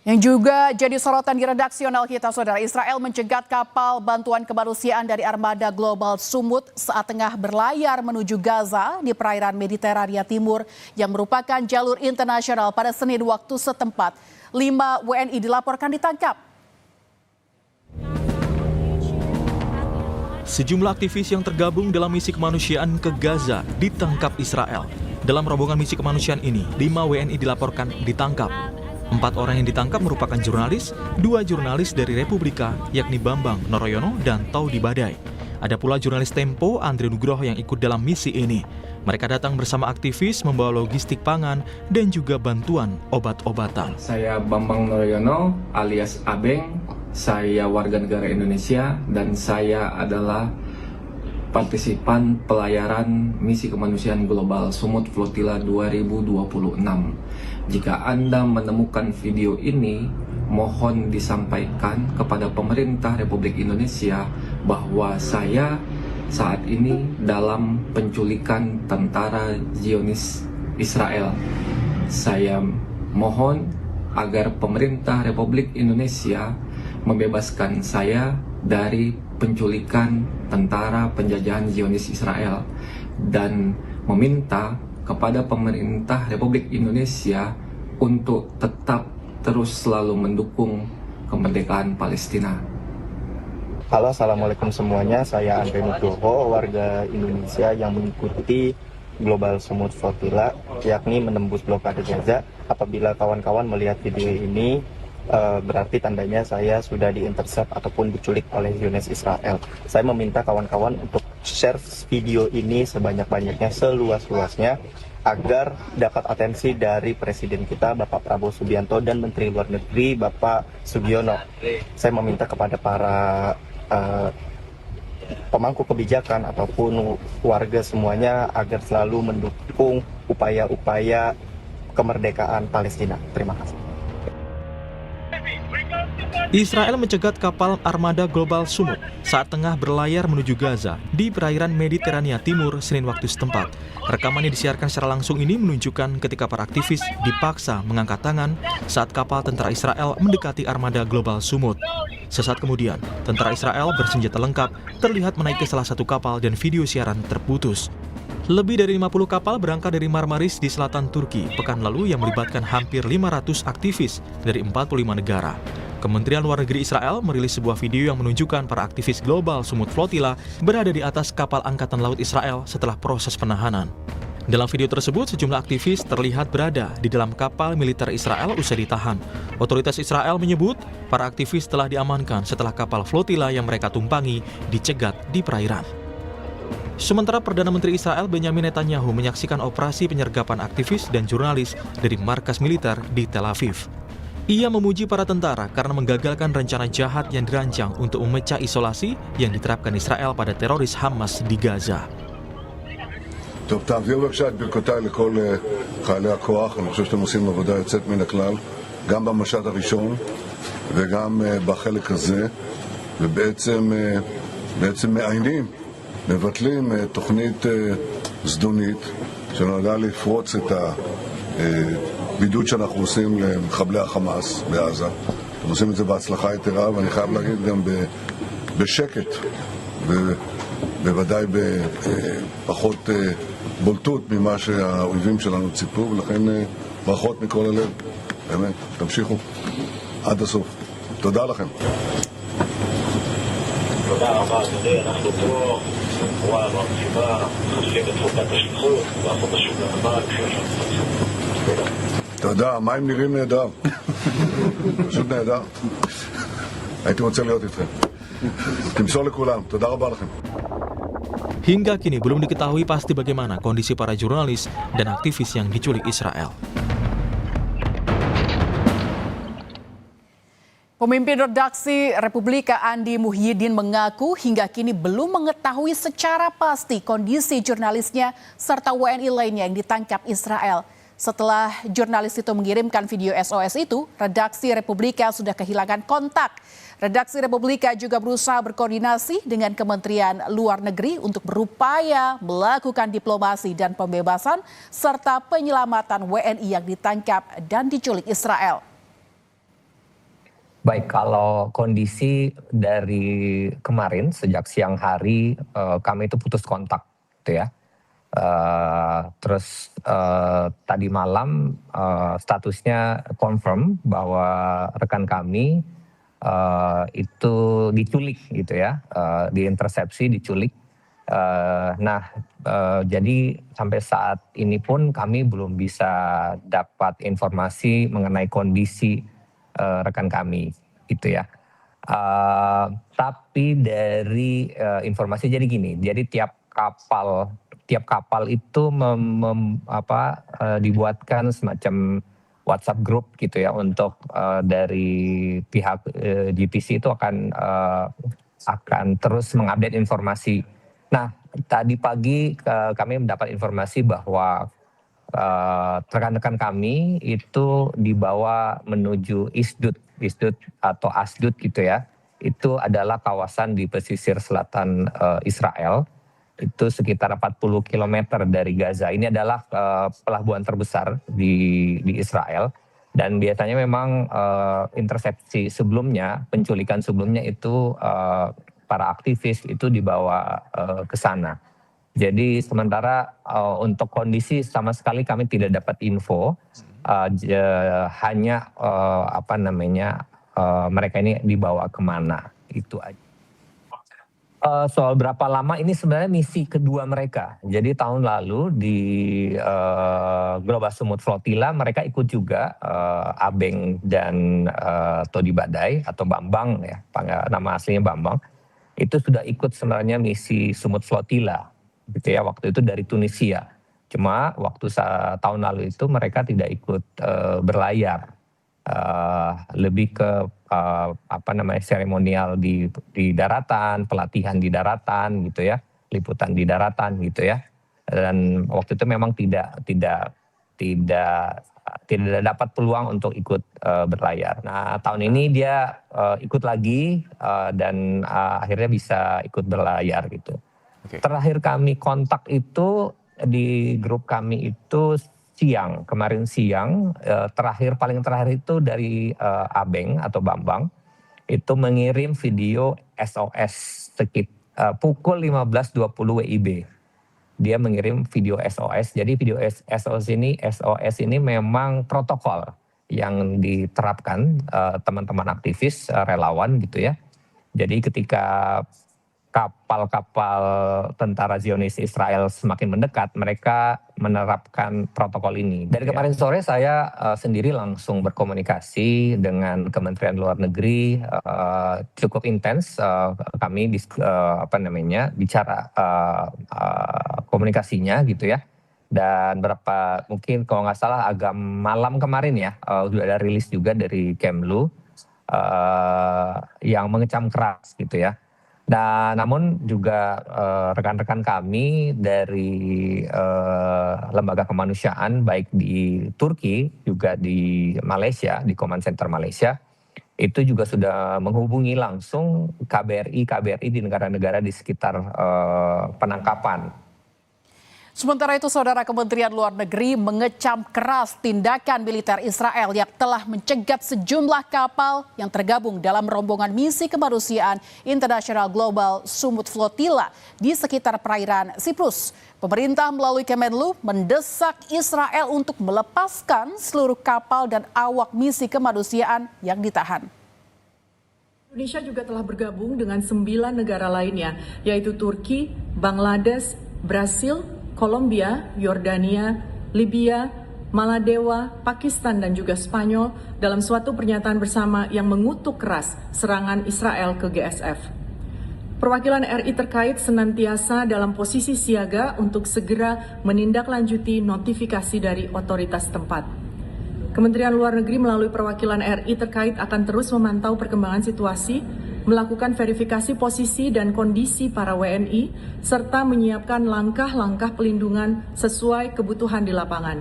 Yang juga jadi sorotan di redaksional kita, saudara, Israel mencegat kapal bantuan kemanusiaan dari armada global Sumut saat tengah berlayar menuju Gaza di perairan Mediterania Timur yang merupakan jalur internasional pada Senin waktu setempat. 5 WNI dilaporkan ditangkap. Sejumlah aktivis yang tergabung dalam misi kemanusiaan ke Gaza ditangkap Israel. Dalam rombongan misi kemanusiaan ini, 5 WNI dilaporkan ditangkap. 4 orang yang ditangkap merupakan jurnalis, 2 jurnalis dari Republika, yakni Bambang Noroyono dan Taudi Badai. Ada pula jurnalis Tempo, Andre Nugroho yang ikut dalam misi ini. Mereka datang bersama aktivis membawa logistik pangan dan juga bantuan obat-obatan. Saya Bambang Noroyono alias Abeng, saya warga negara Indonesia dan saya adalah partisipan pelayaran misi kemanusiaan global Sumut Flotilla 2026. Jika Anda menemukan video ini, mohon disampaikan kepada pemerintah Republik Indonesia bahwa saya saat ini dalam penculikan tentara Zionis Israel. Saya mohon agar pemerintah Republik Indonesia membebaskan saya dari penculikan tentara penjajahan Zionis Israel dan meminta kepada pemerintah Republik Indonesia untuk tetap terus selalu mendukung kemerdekaan Palestina. Halo, assalamualaikum semuanya. Saya Andre Nugroho, warga Indonesia yang mengikuti Global Sumut Flotilla, yakni menembus blokade Gaza. Apabila kawan-kawan melihat video ini, berarti tandanya saya sudah diintercept ataupun diculik oleh Zionis Israel. Saya meminta kawan-kawan untuk share video ini sebanyak-banyaknya, seluas-luasnya, agar dapat atensi dari Presiden kita, Bapak Prabowo Subianto, dan Menteri Luar Negeri, Bapak Sugiono. Saya meminta kepada para pemangku kebijakan ataupun warga semuanya agar selalu mendukung upaya-upaya kemerdekaan Palestina. Terima kasih. Israel mencegat kapal armada global Sumut saat tengah berlayar menuju Gaza di perairan Mediterania Timur Senin waktu setempat. Rekaman yang disiarkan secara langsung ini menunjukkan ketika para aktivis dipaksa mengangkat tangan saat kapal tentara Israel mendekati armada global Sumut. Sesaat kemudian, tentara Israel bersenjata lengkap terlihat menaiki salah satu kapal dan video siaran terputus. Lebih dari 50 kapal berangkat dari Marmaris di selatan Turki pekan lalu yang melibatkan hampir 500 aktivis dari 45 negara. Kementerian Luar Negeri Israel merilis sebuah video yang menunjukkan para aktivis global Sumut Flotilla berada di atas kapal Angkatan Laut Israel setelah proses penahanan. Dalam video tersebut, sejumlah aktivis terlihat berada di dalam kapal militer Israel usai ditahan. Otoritas Israel menyebut para aktivis telah diamankan setelah kapal flotilla yang mereka tumpangi dicegat di perairan. Sementara Perdana Menteri Israel Benjamin Netanyahu menyaksikan operasi penyergapan aktivis dan jurnalis dari markas militer di Tel Aviv. Ia memuji para tentara karena menggagalkan rencana jahat yang dirancang untuk memecah isolasi yang diterapkan Israel pada teroris Hamas di Gaza. טוב, תעביר בבקשה את ברכותיי לכל חיילי הכוח. אני חושב שאתם עושים עבודה יוצאת מן הכלל, גם במשט הראשון וגם בחלק הזה, ובעצם מעיינים, מבטלים תוכנית זדונית שנועדה לפרוץ את הבידוד שאנחנו עושים למחבלי החמאס בעזה. אתם עושים את זה בהצלחה יתרה, ואני חייב להגיד גם בשקט, ובוודאי בפחות בולטות ממה שהאויבים שלנו ציפו, ולכן ברכות מכל הלב. באמת, תמשיכו עד הסוף. תודה לכם. תודה רבה, אדוני. אנחנו פה רואה מרציבה, חושבים את תפוקת השליחות, ואנחנו פשוט נעבר תודה, המים נראים נהדר. פשוט נהדר. הייתי רוצה להיות איתכם. תמסור לכולם. תודה רבה לכם. Hingga kini belum diketahui pasti bagaimana kondisi para jurnalis dan aktivis yang diculik Israel. Pemimpin redaksi Republika Andi Muhyiddin mengaku hingga kini belum mengetahui secara pasti kondisi jurnalisnya serta WNI lainnya yang ditangkap Israel. Setelah jurnalis itu mengirimkan video SOS itu, redaksi Republika sudah kehilangan kontak. Redaksi Republika juga berusaha berkoordinasi dengan Kementerian Luar Negeri untuk berupaya melakukan diplomasi dan pembebasan serta penyelamatan WNI yang ditangkap dan diculik Israel. Baik, kalau kondisi dari kemarin sejak siang hari kami itu putus kontak, gitu ya. Terus tadi malam statusnya confirm bahwa rekan kami itu diculik, gitu ya, diintersepsi, diculik. Jadi sampai saat ini pun kami belum bisa dapat informasi mengenai kondisi rekan kami, gitu ya. Tapi dari informasi jadi gini, jadi tiap kapal itu dibuatkan semacam WhatsApp group, gitu ya, untuk dari pihak GTC itu akan terus mengupdate informasi. Nah, tadi pagi kami mendapat informasi bahwa rekan-rekan kami itu dibawa menuju Isdut atau Asdut, gitu ya. Itu adalah kawasan di pesisir selatan Israel. Itu sekitar 40 km dari Gaza. Ini adalah pelabuhan terbesar di Israel. Dan biasanya memang intersepsi sebelumnya, penculikan sebelumnya itu para aktivis itu dibawa ke sana. Jadi sementara untuk kondisi sama sekali kami tidak dapat info, hanya mereka ini dibawa kemana, itu aja. Soal berapa lama, ini sebenarnya misi kedua mereka. Jadi tahun lalu di Global Sumut Flotilla mereka ikut juga, Abeng dan Todi Badai atau Bambang ya, nama aslinya Bambang. Itu sudah ikut sebenarnya misi Sumut Flotilla, gitu ya, waktu itu dari Tunisia. Cuma waktu tahun lalu itu mereka tidak ikut berlayar, lebih ke seremonial di daratan, pelatihan di daratan, gitu ya, liputan di daratan, gitu ya. Dan waktu itu memang tidak dapat peluang untuk ikut berlayar. Nah, tahun ini dia ikut lagi dan akhirnya bisa ikut berlayar, gitu. Okay. Terakhir kami kontak itu di grup kami itu kemarin siang, paling terakhir itu dari Abeng atau Bambang, itu mengirim video SOS pukul 15.20 WIB. Dia mengirim video SOS, jadi video SOS ini memang protokol yang diterapkan teman-teman aktivis, relawan, gitu ya. Jadi ketika kapal-kapal tentara Zionis Israel semakin mendekat, mereka menerapkan protokol ini. Dari kemarin sore saya sendiri langsung berkomunikasi dengan Kementerian Luar Negeri, cukup intens kami bicara komunikasinya, gitu ya. Dan mungkin kalau nggak salah agak malam kemarin ya, sudah ada rilis juga dari Kemlu yang mengecam keras, gitu ya. Nah, namun juga rekan-rekan kami dari lembaga kemanusiaan baik di Turki juga di Malaysia, di Command Center Malaysia, itu juga sudah menghubungi langsung KBRI di negara-negara di sekitar penangkapan. Sementara itu, Saudara, Kementerian Luar Negeri mengecam keras tindakan militer Israel yang telah mencegat sejumlah kapal yang tergabung dalam rombongan misi kemanusiaan International Global Sumut Flotilla di sekitar perairan Siprus. Pemerintah melalui Kemenlu mendesak Israel untuk melepaskan seluruh kapal dan awak misi kemanusiaan yang ditahan. Indonesia juga telah bergabung dengan 9 negara lainnya, yaitu Turki, Bangladesh, Brasil, Kolombia, Yordania, Libya, Maladewa, Pakistan, dan juga Spanyol dalam suatu pernyataan bersama yang mengutuk keras serangan Israel ke GSF. Perwakilan RI terkait senantiasa dalam posisi siaga untuk segera menindaklanjuti notifikasi dari otoritas tempat. Kementerian Luar Negeri melalui perwakilan RI terkait akan terus memantau perkembangan situasi, melakukan verifikasi posisi dan kondisi para WNI, serta menyiapkan langkah-langkah pelindungan sesuai kebutuhan di lapangan.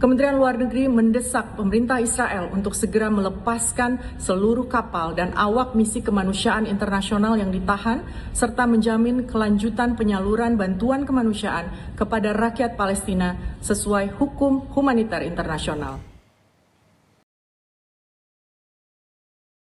Kementerian Luar Negeri mendesak pemerintah Israel untuk segera melepaskan seluruh kapal dan awak misi kemanusiaan internasional yang ditahan, serta menjamin kelanjutan penyaluran bantuan kemanusiaan kepada rakyat Palestina sesuai hukum humaniter internasional.